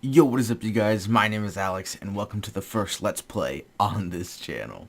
Yo, what is up, you guys? My name is Alex, and welcome to the first Let's Play on this channel.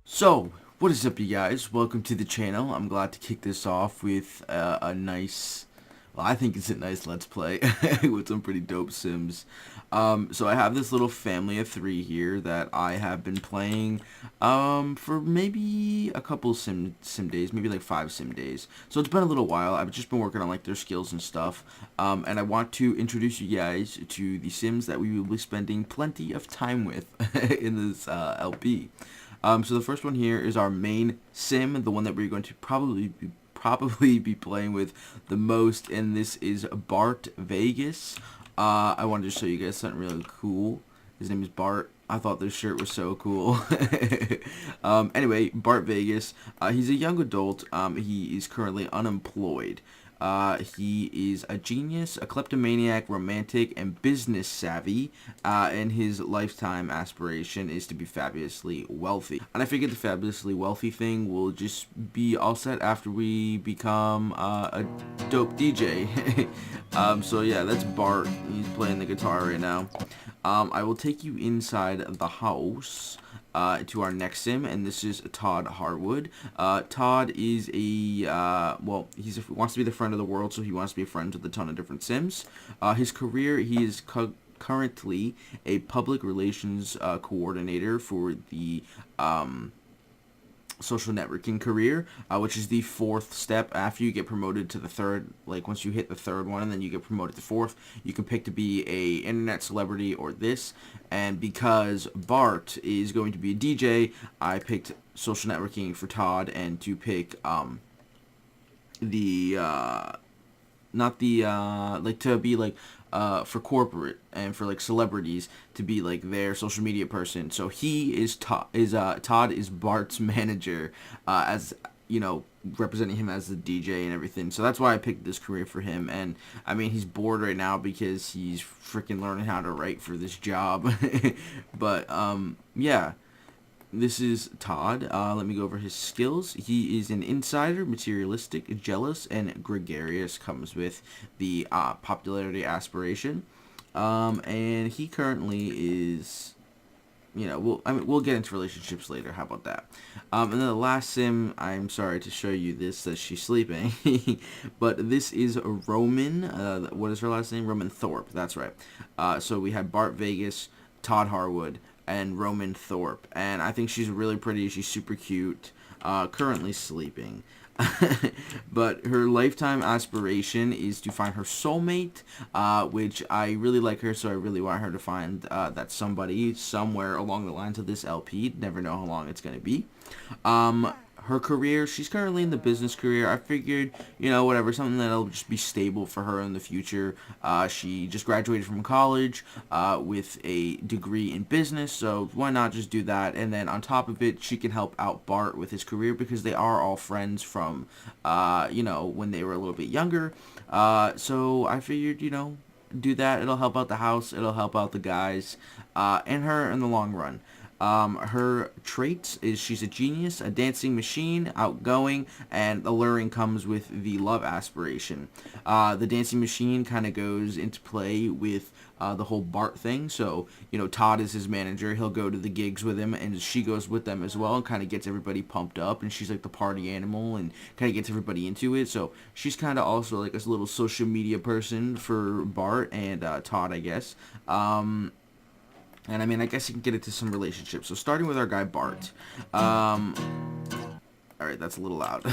So, what is up, you guys? Welcome to the channel. I'm glad to kick this off with a nice, well, I think it's a nice Let's Play with some pretty dope Sims. So I have this little family of 3 here that I have been playing for maybe a couple sim days, maybe like 5 sim days. So it's been a little while. I've just been working on like their skills and stuff. And I want to introduce you guys to the Sims that we will be spending plenty of time with in this LP. So the first one here is our main sim, the one that we're going to probably be playing with the most, and this is Bart Vegas. I wanted to show you guys something really cool. His name is Bart. I thought this shirt was so cool. Anyway, Bart Vegas. He's a young adult. He is currently unemployed. He is a genius, a kleptomaniac, romantic, and business savvy, and his lifetime aspiration is to be fabulously wealthy. And I figured the fabulously wealthy thing will just be all set after we become a dope DJ. So yeah, that's Bart. He's playing the guitar right now. I will take you inside the house. To our next sim, and this is Todd Harwood. Todd is well, wants to be the friend of the world, so he wants to be friends with a ton of different sims. His career, he is currently a public relations coordinator for the social networking career, which is the 4th step after you get promoted to the 3rd. Like once you hit the 3rd one and then you get promoted to 4th, you can pick to be a internet celebrity or this. And because Bart is going to be a DJ, I picked social networking for Todd, and to pick the not the like to be like for corporate and for like celebrities to be like their social media person. So he is Todd is Bart's manager, as you know, representing him as the DJ and everything. So that's why I picked this career for him. And I mean, he's bored right now because he's freaking learning how to write for this job. But yeah, this is Todd. Let me go over his skills. He is an insider, materialistic, jealous, and gregarious. Comes with the popularity aspiration. And he currently is, you know, we'll get into relationships later. How about that? And then the last sim, I'm sorry to show you this, that she's sleeping. But this is Roman. What is her last name? Roman Thorpe. That's right. So we have Bart Vegas, Todd Harwood, and Roman Thorpe, and I think she's really pretty. She's super cute. Currently sleeping. But her lifetime aspiration is to find her soulmate, which I really like her, so I really want her to find that somebody somewhere along the lines of this LP. Never know how long it's going to be. Her career, she's currently in the business career. I figured, you know, whatever, something that'll just be stable for her in the future. She just graduated from college with a degree in business, so why not just do that? And then on top of it, she can help out Bart with his career because they are all friends from, you know, when they were a little bit younger. So I figured, you know, do that. It'll help out the house. It'll help out the guys, and her in the long run. Her traits is she's a genius, a dancing machine, outgoing, and alluring comes with the love aspiration. The dancing machine kind of goes into play with the whole Bart thing. So, you know, Todd is his manager. He'll go to the gigs with him, and she goes with them as well and kind of gets everybody pumped up. And she's like the party animal and kind of gets everybody into it. So she's kind of also like a little social media person for Bart and Todd, I guess. And I mean, I guess you can get into some relationships. So starting with our guy Bart. All right, that's a little loud.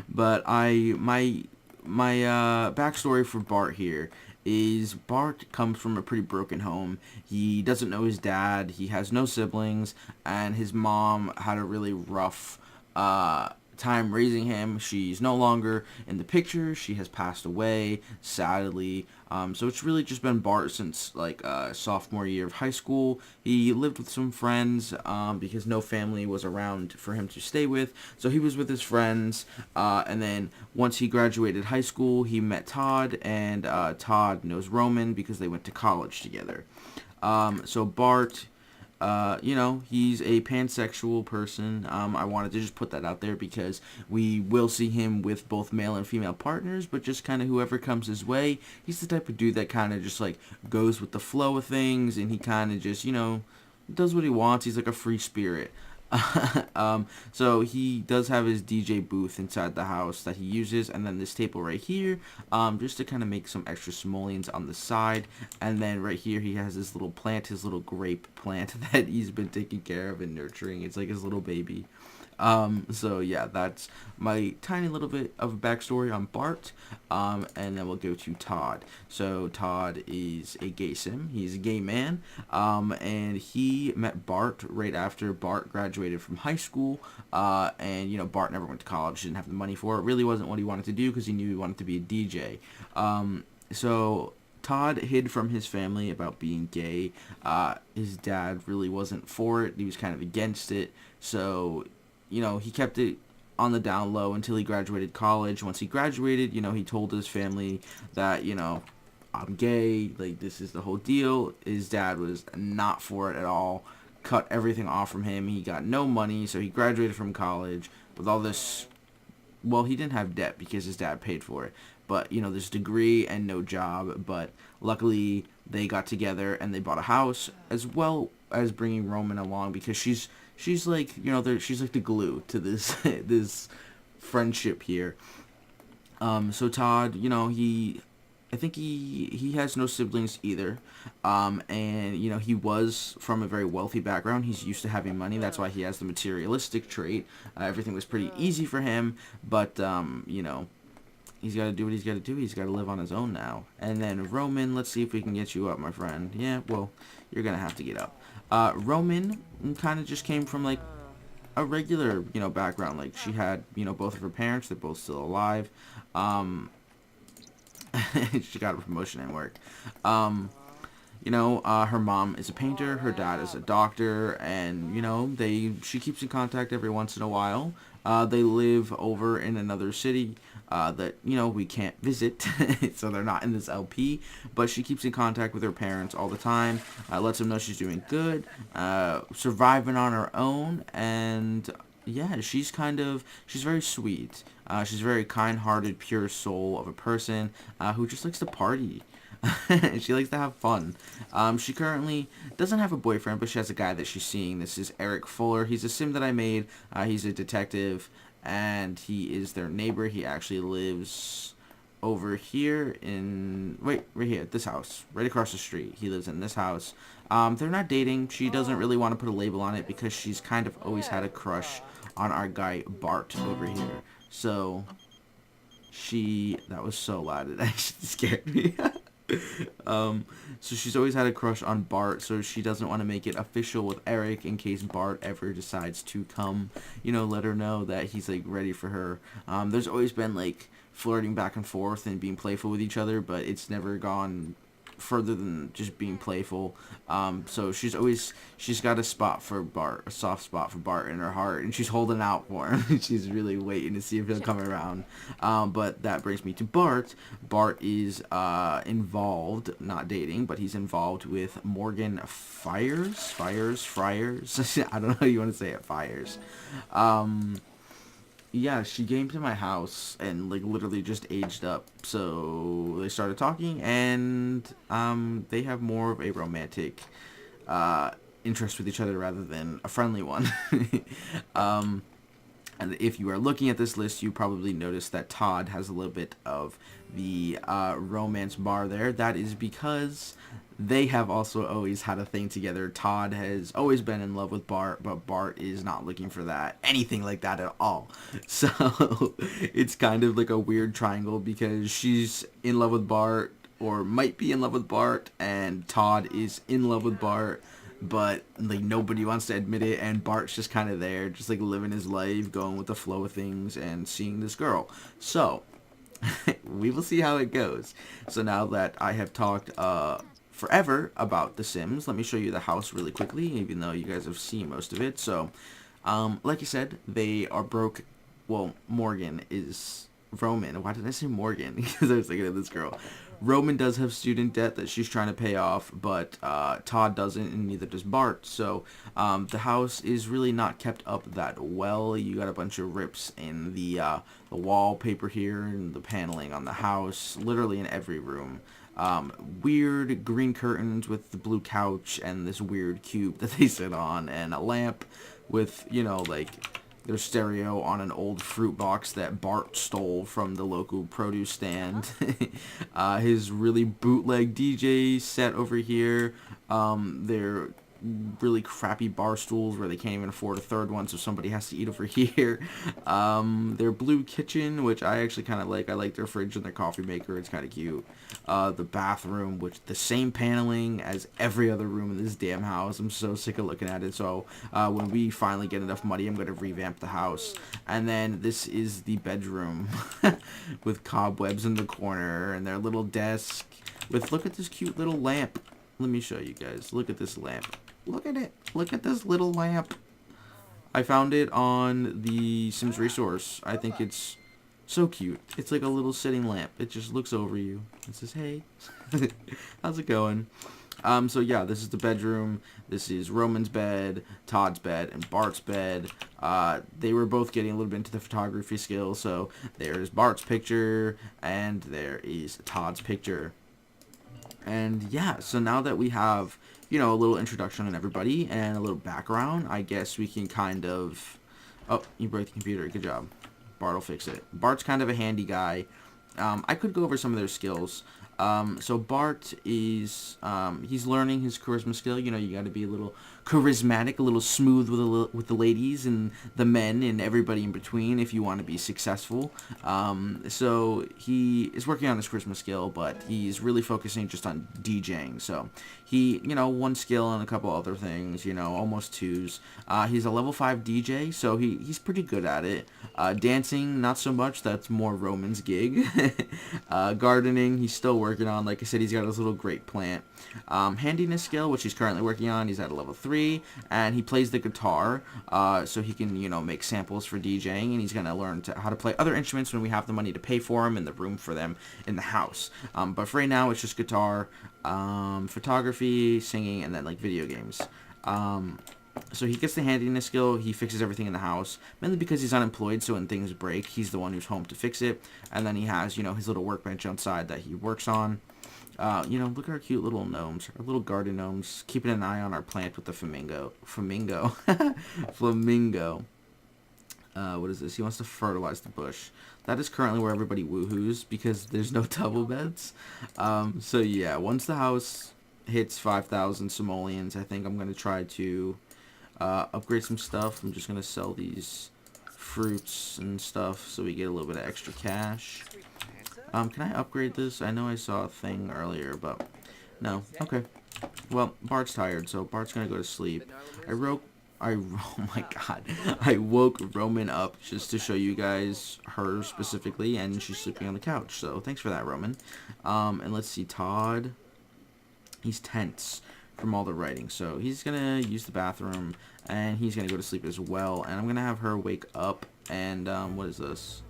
But my backstory for Bart here is Bart comes from a pretty broken home. He doesn't know his dad. He has no siblings, and his mom had a really rough time raising him. She's no longer in the picture. She has passed away, sadly. So it's really just been Bart since like sophomore year of high school. He lived with some friends because no family was around for him to stay with. So he was with his friends, and then once he graduated high school, he met Todd, and Todd knows Roman because they went to college together. So Bart he's a pansexual person. I wanted to just put that out there because we will see him with both male and female partners, but just kind of whoever comes his way. He's the type of dude that kind of just like goes with the flow of things, and he kind of just, does what he wants. He's like a free spirit. So he does have his DJ booth inside the house that he uses, and then this table right here, just to kind of make some extra simoleons on the side. And then right here he has this little plant, his little grape plant that he's been taking care of and nurturing. It's like his little baby. So yeah, that's my tiny little bit of a backstory on Bart. And then we'll go to Todd. So Todd is a gay sim. He's a gay man. And he met Bart right after Bart graduated from high school. And Bart never went to college, didn't have the money for it. Really wasn't what he wanted to do because he knew he wanted to be a DJ. So Todd hid from his family about being gay. His dad really wasn't for it. He was kind of against it. So he kept it on the down low until he graduated college. Once he graduated, he told his family that, I'm gay, like, this is the whole deal. His dad was not for it at all, cut everything off from him. He got no money, so he graduated from college with all this, well, he didn't have debt because his dad paid for it, but, this degree and no job. But luckily, they got together and they bought a house, as well as bringing Roman along, because she's like, she's like the glue to this this friendship here. So Todd, I think he has no siblings either. And he was from a very wealthy background. He's used to having money. That's why he has the materialistic trait. Everything was pretty easy for him, but he's got to do what he's got to do. He's got to live on his own now. And then Roman, let's see if we can get you up, my friend. Yeah, well, you're going to have to get up. Roman kind of just came from, like, a regular, background. Like, she had, both of her parents. They're both still alive. She got a promotion at work. Her mom is a painter. Her dad is a doctor. And, she keeps in contact every once in a while. They live over in another city that, we can't visit, so they're not in this LP, but she keeps in contact with her parents all the time, lets them know she's doing good, surviving on her own, and yeah, she's very sweet. She's a very kind-hearted, pure soul of a person who just likes to party. She likes to have fun. She currently doesn't have a boyfriend, but she has a guy that she's seeing. This is Eric Fuller. He's a sim that I made. He's a detective, and he is their neighbor. He actually lives over here right here, this house, right across the street. He lives in this house. They're not dating. She doesn't really want to put a label on it because she's kind of always had a crush on our guy Bart over here. So that was so loud, it actually scared me. So she's always had a crush on Bart, so she doesn't want to make it official with Eric in case Bart ever decides to come, let her know that he's, like, ready for her. There's always been, like, flirting back and forth and being playful with each other, but it's never gone further than just being playful. So she's got a spot for Bart, a soft spot for Bart in her heart, and she's holding out for him. She's really waiting to see if he'll come around. But that brings me to Bart. Bart is involved, not dating, but he's involved with Morgan Fires. I don't know how you want to say it. Fires. Yeah, she came to my house and, like, literally just aged up. So they started talking, and they have more of a romantic interest with each other rather than a friendly one. And if you are looking at this list, you probably noticed that Todd has a little bit of the romance bar there. That is because they have also always had a thing together. Todd has always been in love with Bart, but Bart is not looking for anything like that at all. So it's kind of like a weird triangle because she's in love with Bart, or might be in love with Bart, and Todd is in love with Bart, but, like, nobody wants to admit it, and Bart's just kind of there, just, like, living his life, going with the flow of things, and seeing this girl. So we will see how it goes. So now that I have talked forever about The Sims, let me show you the house really quickly, even though you guys have seen most of it. So, like I said, they are broke. Well, Morgan is Roman. Why did I say Morgan? Because I was thinking of this girl. Roman does have student debt that she's trying to pay off, but Todd doesn't, and neither does Bart. So the house is really not kept up that well. You got a bunch of rips in the wallpaper here and the paneling on the house, literally in every room. Weird green curtains with the blue couch and this weird cube that they sit on, and a lamp with, you know, like their stereo on an old fruit box that Bart stole from the local produce stand. His really bootleg DJ set over here. They're really crappy bar stools where they can't even afford a third one, so somebody has to eat over here. Their blue kitchen, which I actually kind of like. I like their fridge and their coffee maker. It's kind of cute. The bathroom, which the same paneling as every other room in this damn house. I'm so sick of looking at it. So when we finally get enough money, I'm going to revamp the house. And then this is the bedroom with cobwebs in the corner and their little desk with, look at this cute little lamp. Let me show you guys. Look at this lamp. Look at it. Look at this little lamp. I found it on the Sims resource. I think it's so cute. It's like a little sitting lamp. It just looks over you. It says, hey. How's it going? So yeah, this is the bedroom. This is Roman's bed, Todd's bed, and Bart's bed. They were both getting a little bit into the photography skills. So there's Bart's picture, and there is Todd's picture. And yeah, so now that we have, you know, a little introduction on everybody and a little background, I guess we can kind of... Oh, you broke the computer. Good job. Bart will fix it. Bart's kind of a handy guy. I could go over some of their skills. So Bart is, he's learning his charisma skill. You know, you got to be a little charismatic, a little smooth with the ladies and the men and everybody in between if you want to be successful. So he is working on his charisma skill, but he's really focusing just on DJing. So he, you know, one skill and a couple other things, you know, almost twos. He's a level 5 DJ, so he's pretty good at it. Dancing, not so much. That's more Roman's gig. Gardening, he's still working on. Like I said, he's got his little grape plant. Handiness skill, which he's currently working on, he's at a level 3, and he plays the guitar, so he can, you know, make samples for DJing, and he's going to learn how to play other instruments when we have the money to pay for them and the room for them in the house. But for right now, it's just guitar, photography, singing, and then, like, video games. So he gets the handiness skill, he fixes everything in the house, mainly because he's unemployed, so when things break, he's the one who's home to fix it. And then he has, you know, his little workbench outside that he works on. You know, look at our cute little gnomes, our little garden gnomes, keeping an eye on our plant with the flamingo. What is this? He wants to fertilize the bush. That is currently where everybody woohoos, because there's no double beds. So yeah, once the house hits 5,000 simoleons, I think I'm going to try to upgrade some stuff. I'm just going to sell these fruits and stuff so we get a little bit of extra cash. Can I upgrade this? I know I saw a thing earlier, but no. Okay. Well, Bart's tired, so Bart's going to go to sleep. Oh my god. I woke Roman up just to show you guys her specifically, and she's sleeping on the couch. So thanks for that, Roman. And let's see, Todd. He's tense from all the writing, so he's gonna use the bathroom, and he's gonna go to sleep as well. And I'm gonna have her wake up, and what is this?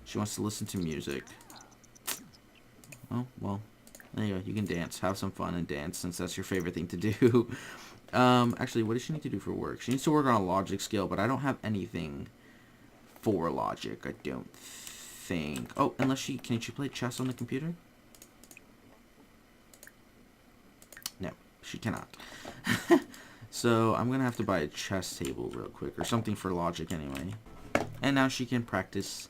She wants to listen to music. Oh, well, there you go. You can dance. Have some fun and dance, since that's your favorite thing to do. Actually, what does she need to do for work? She needs to work on a logic skill, but I don't have anything for logic, I don't think. Oh, unless can she play chess on the computer? No, she cannot. So I'm gonna have to buy a chess table real quick, or something for logic anyway. And now she can practice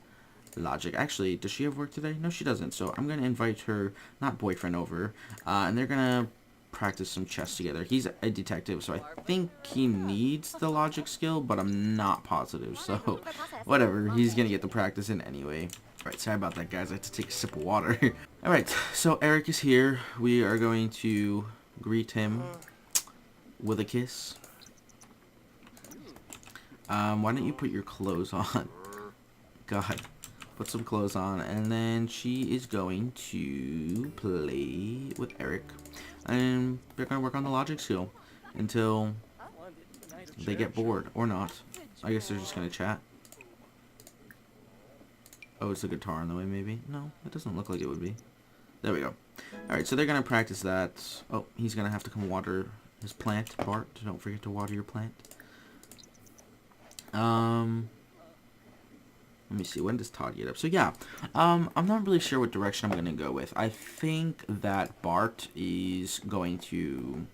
logic. Actually, does she have work today? No, she doesn't. So I'm gonna invite her, not boyfriend, over, and they're gonna practice some chess together. He's a detective, so I think he needs the logic skill, but I'm not positive. So whatever, he's gonna get the practice in anyway. Alright, sorry about that, guys. I had to take a sip of water. Alright, so Eric is here. We are going to greet him with a kiss. Why don't you put your clothes on? God. Put some clothes on. And then she is going to play with Eric. And they're going to work on the logic skill until they get bored. Or not. I guess they're just going to chat. Oh, it's a guitar in the way, maybe? No, it doesn't look like it would be. There we go. Alright, so they're going to practice that. Oh, he's going to have to come water his plant, Bart. Don't forget to water your plant. Let me see, when does Todd get up? So yeah, I'm not really sure what direction I'm going to go with. I think that Bart is going to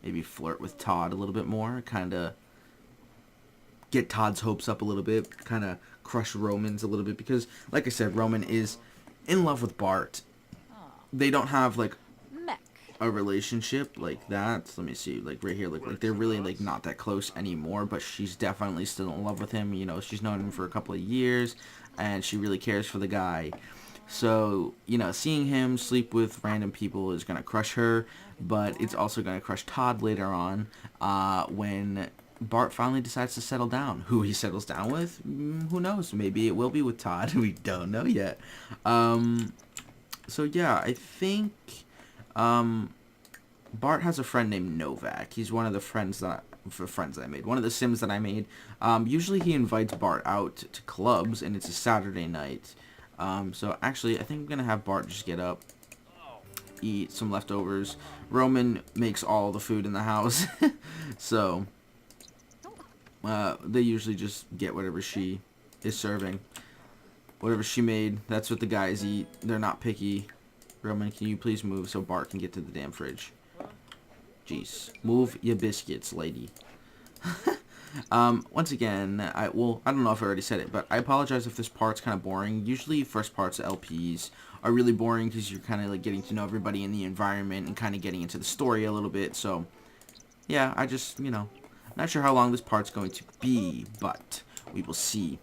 maybe flirt with Todd a little bit more, kind of get Todd's hopes up a little bit, kind of crush Roman's a little bit, because, like I said, Roman is in love with Bart. They don't have, like, a relationship like that. Let me see, like right here, like they're really like not that close anymore, but she's definitely still in love with him. You know, she's known him for a couple of years, and she really cares for the guy. So, you know, seeing him sleep with random people is gonna crush her, but it's also gonna crush Todd later on, when Bart finally decides to settle down. Who he settles down with, who knows? Maybe it will be with Todd. We don't know yet. So yeah, I think Bart has a friend named Novak. He's one of the friends that I made. One of the Sims that I made. Usually he invites Bart out to clubs, and it's a Saturday night. So actually, I think I'm gonna have Bart just get up, eat some leftovers. Roman makes all the food in the house, so they usually just get whatever she is serving. Whatever she made, that's what the guys eat. They're not picky. Roman, can you please move so Bart can get to the damn fridge? Jeez. Move your biscuits, lady. Once again, I don't know if I already said it, but I apologize if this part's kind of boring. Usually first parts of LPs are really boring because you're kind of like getting to know everybody in the environment and kind of getting into the story a little bit. So, yeah, I just, you know, not sure how long this part's going to be, but we will see.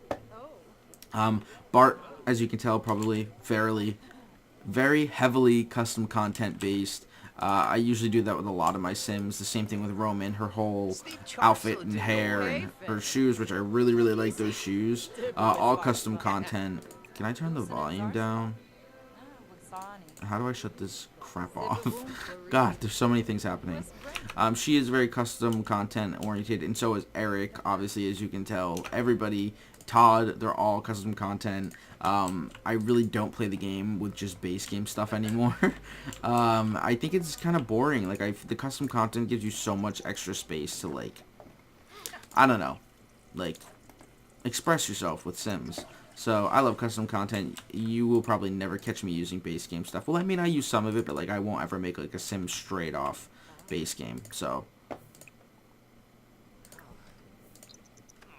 Bart, as you can tell, probably very heavily custom content based. I usually do that with a lot of my Sims. The same thing with Roman, her whole outfit and hair and her shoes, which I really like those shoes. All custom content. Can I turn the volume down? How do I shut this crap off? God, there's so many things happening. She is very custom content oriented, and so is Eric, obviously, as you can tell. Everybody, Todd, they're all custom content. I really don't play the game with just base game stuff anymore. I think it's kind of boring. Like, the custom content gives you so much extra space to, like, I don't know, like, express yourself with Sims. So, I love custom content. You will probably never catch me using base game stuff. Well, I mean, I use some of it, but, like, I won't ever make, like, a Sim straight off base game. So,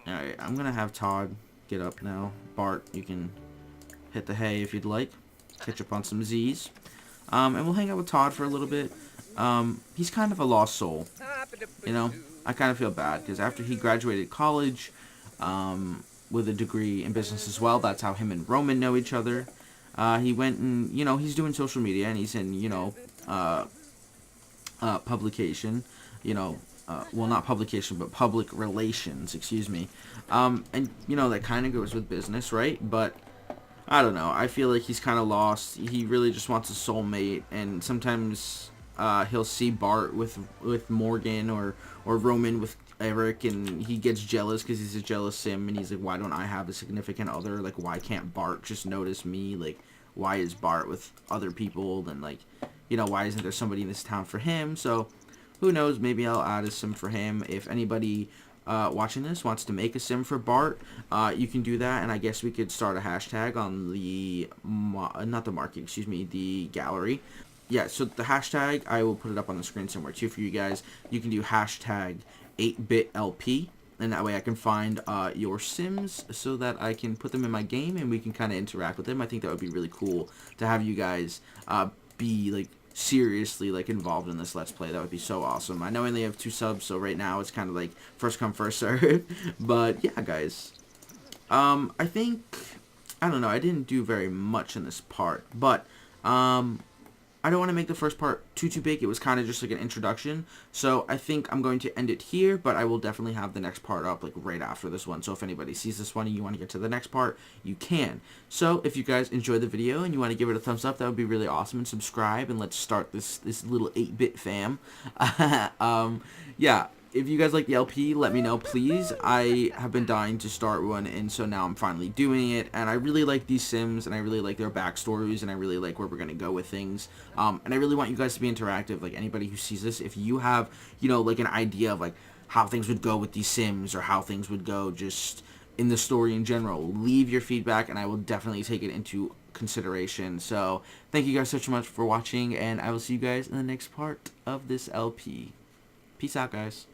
alright, I'm gonna have Todd get up now. Bart, you can hit the hay if you'd like. Catch up on some Z's. And we'll hang out with Todd for a little bit. He's kind of a lost soul. You know, I kind of feel bad, because after he graduated college, with a degree in business as well, that's how him and Roman know each other. He went and, you know, he's doing social media, and he's in, you know, publication, you know, well, not publication, but public relations, excuse me. And, you know, that kind of goes with business, right? But, I don't know, I feel like he's kind of lost. He really just wants a soulmate, and sometimes, he'll see Bart with Morgan, or Roman with Eric, and he gets jealous because he's a jealous Sim, and he's like, why don't I have a significant other? Like, why can't Bart just notice me? Like, why is Bart with other people? And, like, you know, why isn't there somebody in this town for him? So, who knows, maybe I'll add a Sim for him. If anybody watching this wants to make a Sim for Bart, you can do that, and I guess we could start a hashtag on the, not the market, excuse me, the gallery. Yeah, so the hashtag, I will put it up on the screen somewhere too for you guys. You can do hashtag 8BitLP, and that way I can find your Sims so that I can put them in my game and we can kind of interact with them. I think that would be really cool to have you guys be, like, seriously, like, involved in this Let's Play. That would be so awesome. I know I only have 2 subs, so right now it's kind of like first come, first serve. But, yeah, guys. I think, I don't know, I didn't do very much in this part, but, I don't want to make the first part too big. It was kind of just like an introduction. So I think I'm going to end it here, but I will definitely have the next part up like right after this one. So if anybody sees this one and you want to get to the next part, you can. So if you guys enjoyed the video and you want to give it a thumbs up, that would be really awesome. And subscribe, and let's start this little 8-bit fam. Yeah. if you guys like the LP, let me know, please. I have been dying to start one, and so now I'm finally doing it. And I really like these Sims, and I really like their backstories, and I really like where we're gonna go with things. And I really want you guys to be interactive. Like anybody who sees this, if you have, like an idea of like how things would go with these Sims or how things would go just in the story in general, leave your feedback, and I will definitely take it into consideration. So thank you guys so much for watching, and I will see you guys in the next part of this LP. Peace out, guys.